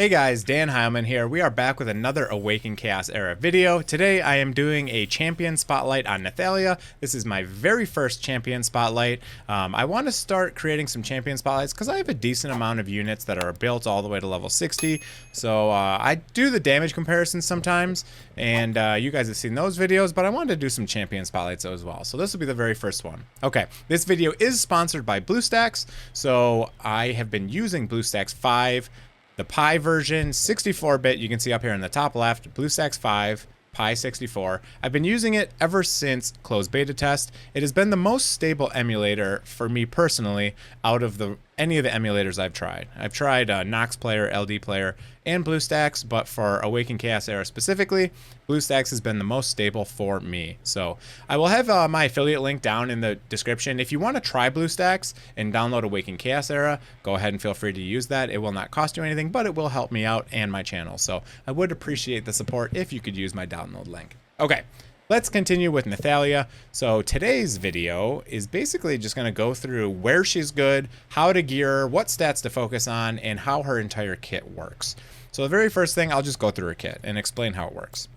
Hey guys, DanHeilman here. We are back with another Awaken Chaos Era video. Today I am doing a champion spotlight on Nathalia. This is my very first champion spotlight. I want to start creating some champion spotlights because I have a decent amount of units that are built all the way to level 60. So I do the damage comparisons sometimes, and you guys have seen those videos, but I wanted to do some champion spotlights as well. So this will be the very first one. Okay, this video is sponsored by Bluestacks. So I have been using Bluestacks 5. The Pi version, 64-bit, you can see up here in the top left, BlueStacks 5, Pi 64. I've been using it ever since closed beta test. It has been the most stable emulator for me personally out of any of the emulators I've tried. I've tried Nox Player, LD Player, and BlueStacks, but for Awaken Chaos Era specifically, BlueStacks has been the most stable for me. So I will have my affiliate link down in the description. If you want to try BlueStacks and download Awaken Chaos Era, go ahead and feel free to use that. It will not cost you anything, but it will help me out and my channel. So I would appreciate the support if you could use my download link. Okay. Let's continue with Nathalia. So today's video is basically just going to go through where she's good, how to gear her, what stats to focus on, and how her entire kit works. So the very first thing, I'll just go through her kit and explain how it works.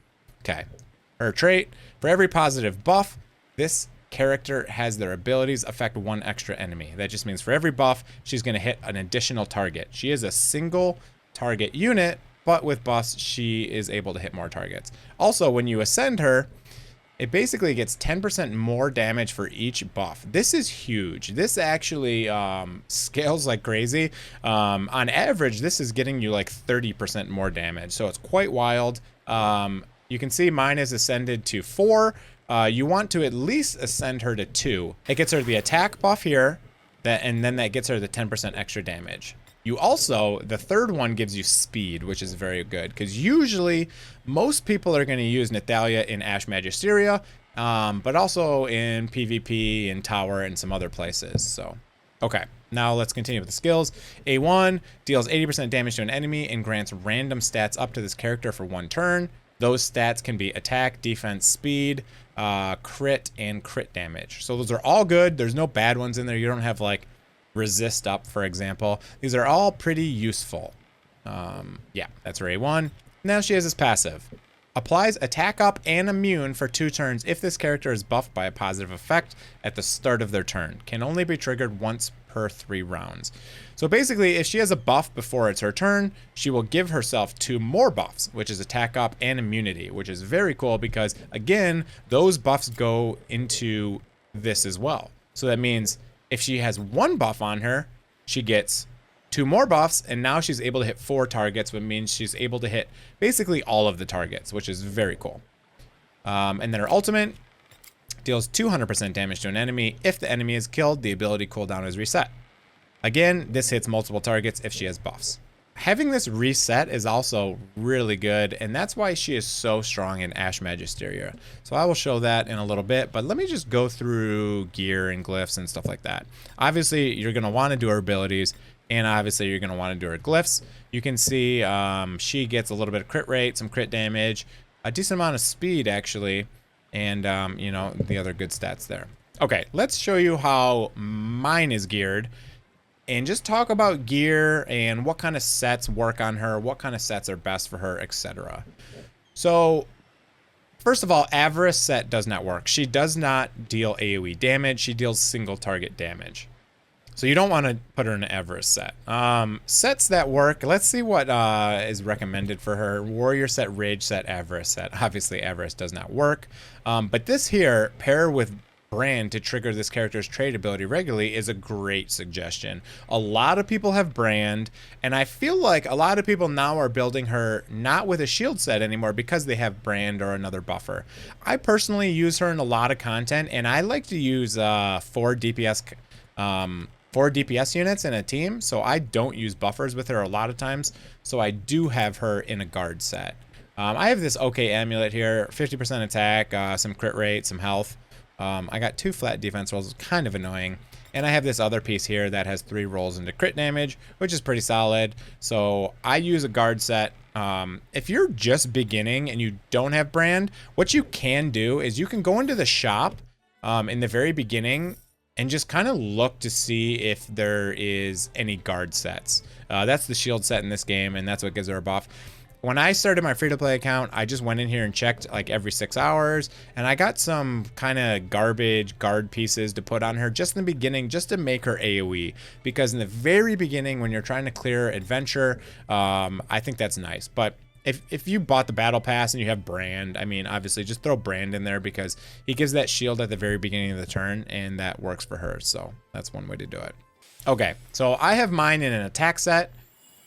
Okay, her trait, for every positive buff, this character has their abilities affect one extra enemy. That just means for every buff, she's going to hit an additional target. She is a single target unit, but with buffs, she is able to hit more targets. Also, when you ascend her, it basically gets 10% more damage for each buff. This is huge. This actually scales like crazy. On average, this is getting you like 30% more damage. So it's quite wild. You can see mine is ascended to 4. You want to at least ascend her to 2. It gets her the attack buff here, and then that gets her the 10% extra damage. You also, the third one gives you speed, which is very good, because usually most people are going to use Nathalia in Magisteria, but also in PvP and Tower and some other places. So, okay, now let's continue with the skills. A1 deals 80% damage to an enemy and grants random stats up to this character for 1 turn. Those stats can be attack, defense, speed, crit, and crit damage. So those are all good. There's no bad ones in there. You don't have like resist up, for example. These are all pretty useful. Yeah, that's her A1. Now she has this passive. Applies attack up and immune for 2 turns if this character is buffed by a positive effect at the start of their turn. Can only be triggered once per 3 rounds. So basically, if she has a buff before it's her turn, she will give herself 2 more buffs, which is attack up and immunity, which is very cool because, again, those buffs go into this as well. So that means if she has 1 buff on her, she gets 2 more buffs, and now she's able to hit 4 targets, which means she's able to hit basically all of the targets, which is very cool. And then her ultimate deals 200% damage to an enemy. If the enemy is killed, the ability cooldown is reset. Again, this hits multiple targets if she has buffs. Having this reset is also really good, and that's why she is so strong in Magisteria. So I will show that in a little bit, but let me just go through gear and glyphs and stuff like that. Obviously, you're going to want to do her abilities, and obviously you're going to want to do her glyphs. You can see she gets a little bit of crit rate, some crit damage, a decent amount of speed actually, and you know, the other good stats there. Okay, let's show you how mine is geared. And just talk about gear and what kind of sets work on her, what kind of sets are best for her, etc. So, first of all, Avarice set does not work. She does not deal AoE damage. She deals single target damage. So you don't want to put her in an Avarice set. Sets that work, let's see what is recommended for her. Warrior set, Rage set, Avarice set. Obviously, Avarice does not work. But this here, pair with Brand to trigger this character's trait ability regularly is a great suggestion. A lot of people have Brand, and I feel like a lot of people now are building her not with a shield set anymore because they have Brand or another buffer. I personally use her in a lot of content, and I like to use 4 DPS units in a team, so I don't use buffers with her a lot of times, so I do have her in a guard set. I have this OK amulet here, 50% attack, some crit rate, some health. I got 2 flat defense rolls, kind of annoying. And I have this other piece here that has 3 rolls into crit damage, which is pretty solid. So I use a guard set. If you're just beginning and you don't have Brand, what you can do is you can go into the shop in the very beginning and just kind of look to see if there is any guard sets. That's the shield set in this game, and that's what gives her a buff. When I started my free-to-play account, I just went in here and checked like every 6 hours, and I got some kind of garbage guard pieces to put on her just in the beginning, just to make her AoE. Because in the very beginning, when you're trying to clear adventure, I think that's nice. But if you bought the battle pass and you have Brand, I mean, obviously just throw Brand in there because he gives that shield at the very beginning of the turn, and that works for her. So that's one way to do it. Okay, so I have mine in an attack set,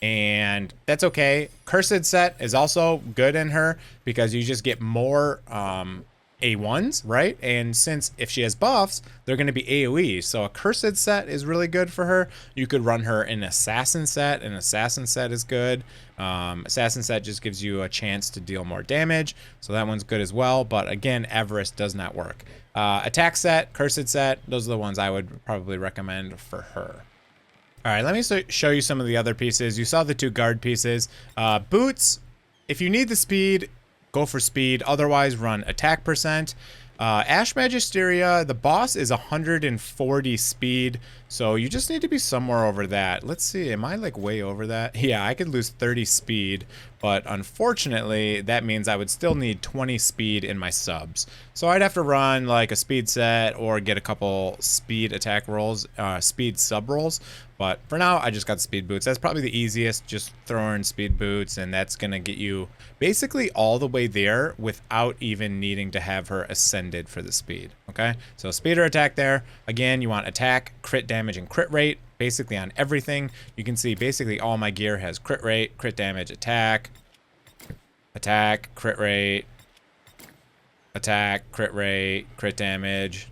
and that's okay. Cursed set is also good in her because you just get more A1s, right? And since if she has buffs, they're going to be AoE. So a Cursed set is really good for her. You could run her in Assassin set. An Assassin set is good. Assassin set just gives you a chance to deal more damage. So that one's good as well. But again, Avarice does not work. Attack set, Cursed set, those are the ones I would probably recommend for her. All right, let me show you some of the other pieces. You saw the 2 guard pieces. Boots, if you need the speed, go for speed. Otherwise, run attack percent. Ash Magisteria, the boss is 140 speed, so you just need to be somewhere over that. Let's see, am I like way over that? Yeah, I could lose 30 speed, but unfortunately, that means I would still need 20 speed in my subs. So I'd have to run like a speed set or get a couple speed attack rolls, speed sub rolls. But for now, I just got the speed boots. That's probably the easiest, just throw in speed boots, and that's gonna get you basically all the way there without even needing to have her ascended for the speed, okay? So speed or attack there. Again, you want attack, crit damage, and crit rate, basically on everything. You can see basically all my gear has crit rate, crit damage, attack, crit rate, attack, crit rate, crit damage,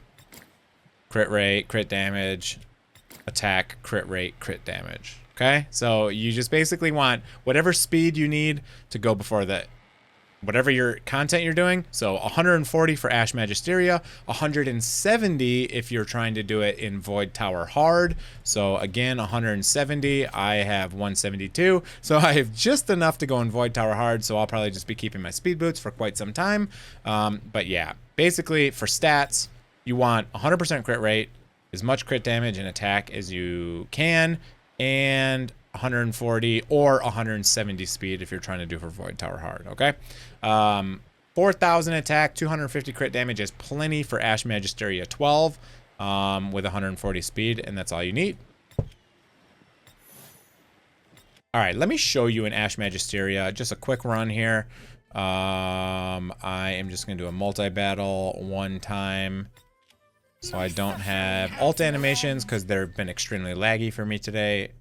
crit damage, attack, crit rate, crit damage. Okay, so you just basically want whatever speed you need to go before the whatever your content you're doing. So 140 for Ash Magisteria, 170 if you're trying to do it in Void Tower hard. So again, 170. I have 172, so I have just enough to go in Void Tower hard. So I'll probably just be keeping my speed boots for quite some time. But yeah, basically for stats, you want 100% crit rate, as much crit damage and attack as you can, and 140 or 170 speed if you're trying to do for Void Tower hard, okay? 4,000 attack, 250 crit damage is plenty for Ash Magisteria 12 with 140 speed, and that's all you need. All right, let me show you an Ash Magisteria, just a quick run here. I am just gonna do a multi-battle one time, so I don't have ult animations because they've been extremely laggy for me today.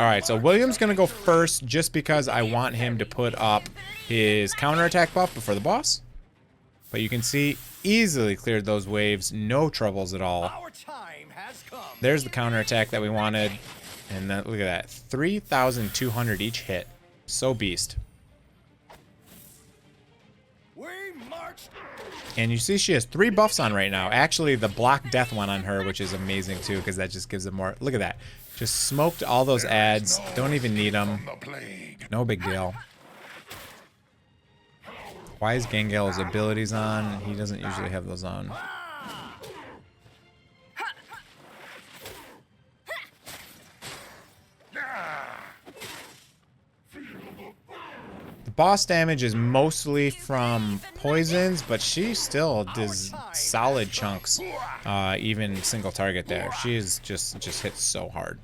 All right, so William's gonna go first just because I want him to put up his counterattack buff before the boss. But you can see, easily cleared those waves, no troubles at all. There's the counterattack that we wanted. And then, look at that, 3,200 each hit. So beast. And you see she has 3 buffs on right now. Actually, the block death one on her, which is amazing too, because that just gives it more. Look at that. Just smoked all those ads. Don't even need them. No big deal. Why is Gangal's abilities on? He doesn't usually have those on. Boss damage is mostly from poisons, but she still does solid chunks, even single target there. She is just hits so hard.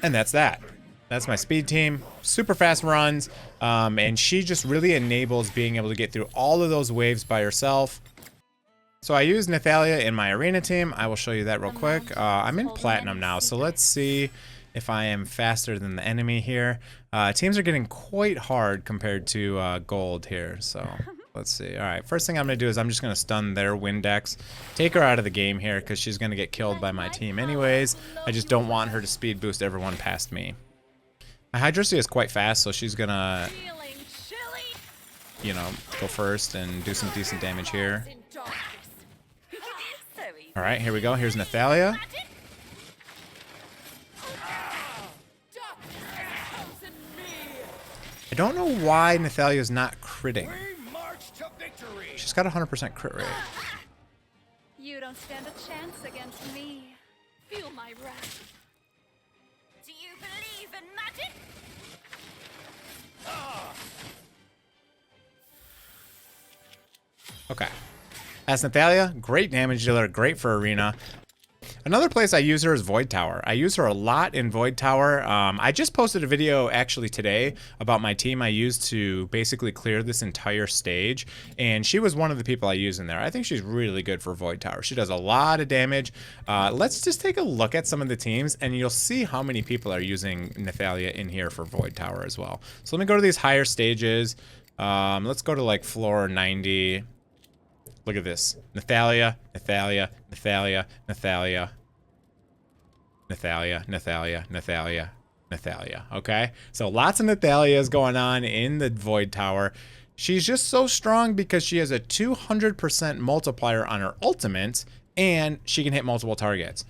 And that's that. That's my speed team. Super fast runs, and she just really enables being able to get through all of those waves by herself. So I use Nathalia in my arena team. I will show you that real quick. I'm in platinum now, so let's see if I am faster than the enemy here. Teams are getting quite hard compared to gold here, so let's see. All right, first thing I'm gonna do is I'm just gonna stun their Windex, take her out of the game here because she's gonna get killed by my team anyways. I just don't want her to speed boost everyone past me. My Hydrosia is quite fast, so she's gonna, you know, go first and do some decent damage here. All right, here we go. Here's Nathalia. I don't know why Nathalia's not critting. She's got a 100% crit rate. You don't stand a chance against me. Feel my wrath. Do you believe in magic? Okay. That's Nathalia. Great damage dealer. Great for arena. Another place I use her is Void Tower. I use her a lot in Void Tower. I just posted a video actually today about my team I used to basically clear this entire stage, and she was one of the people I use in there. I think she's really good for Void Tower. She does a lot of damage. Let's just take a look at some of the teams, and you'll see how many people are using Nathalia in here for Void Tower as well. So let me go to these higher stages. Let's go to like floor 90. Look at this. Nathalia, Nathalia, Nathalia, Nathalia, Nathalia, Nathalia, Nathalia, Nathalia. Okay? So lots of Nathalias going on in the Void Tower. She's just so strong because she has a 200% multiplier on her ultimate, and she can hit multiple targets.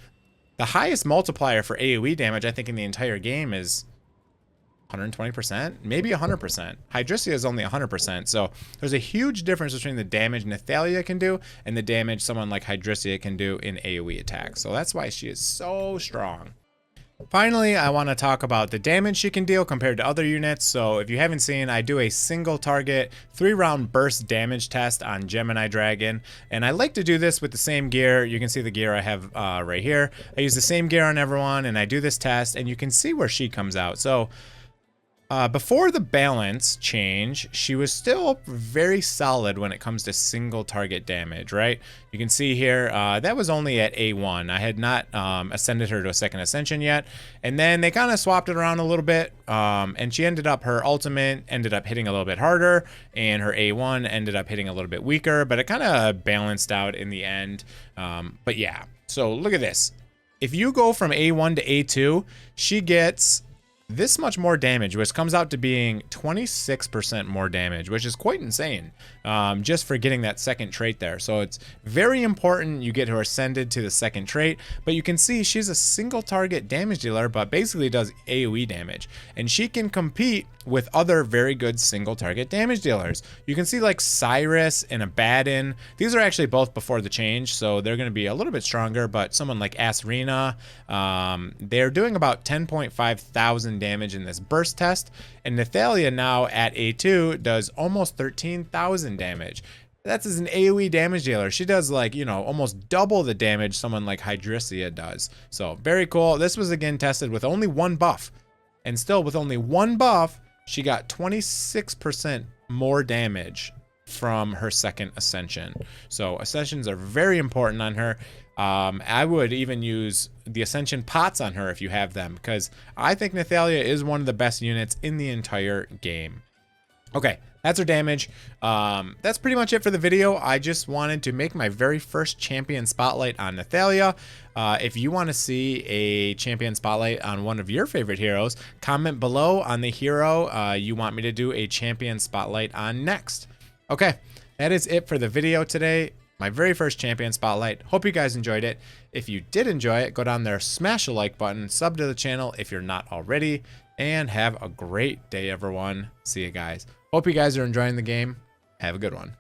The highest multiplier for AoE damage, I think, in the entire game is 120%, maybe 100%. Hydrissia is only 100%, so there's a huge difference between the damage Nathalia can do and the damage someone like Hydrissia can do in AoE attacks. So that's why she is so strong. Finally, I want to talk about the damage she can deal compared to other units. So if you haven't seen, I do a single target 3-round burst damage test on Gemini Dragon, and I like to do this with the same gear. You can see the gear I have right here. I use the same gear on everyone, and I do this test, and you can see where she comes out. So before the balance change, she was still very solid when it comes to single target damage, right? You can see here, that was only at A1. I had not ascended her to a second ascension yet. And then they kind of swapped it around a little bit. And she ended up, her ultimate ended up hitting a little bit harder, and her A1 ended up hitting a little bit weaker, but it kind of balanced out in the end. But yeah, so look at this. If you go from A1 to A2, she gets this much more damage, which comes out to being 26% more damage, which is quite insane, just for getting that second trait there. So it's very important you get her ascended to the second trait, but you can see she's a single target damage dealer, but basically does AoE damage, and she can compete with other very good single target damage dealers. You can see like Cyrus and Abaddon. These are actually both before the change, so they're going to be a little bit stronger, but someone like Asrina, they're doing about 10.5 thousand damage in this burst test, and Nathalia now at A2 does almost 13,000 damage. That's as an AoE damage dealer. She does, like, you know, almost double the damage someone like Hydrissia does. So very cool. This was again tested with only one buff, and still with only one buff, she got 26% more damage from her second ascension. So ascensions are very important on her. I would even use the ascension pots on her if you have them, because I think Nathalia is one of the best units in the entire game. Okay, that's her damage. That's pretty much it for the video. I just wanted to make my very first champion spotlight on Nathalia. If you want to see a champion spotlight on one of your favorite heroes, comment below on the hero you want me to do a champion spotlight on next. Okay, that is it for the video today. My very first champion spotlight. Hope you guys enjoyed it. If you did enjoy it, go down there, smash the like button, sub to the channel if you're not already, and have a great day, everyone. See you guys. Hope you guys are enjoying the game. Have a good one.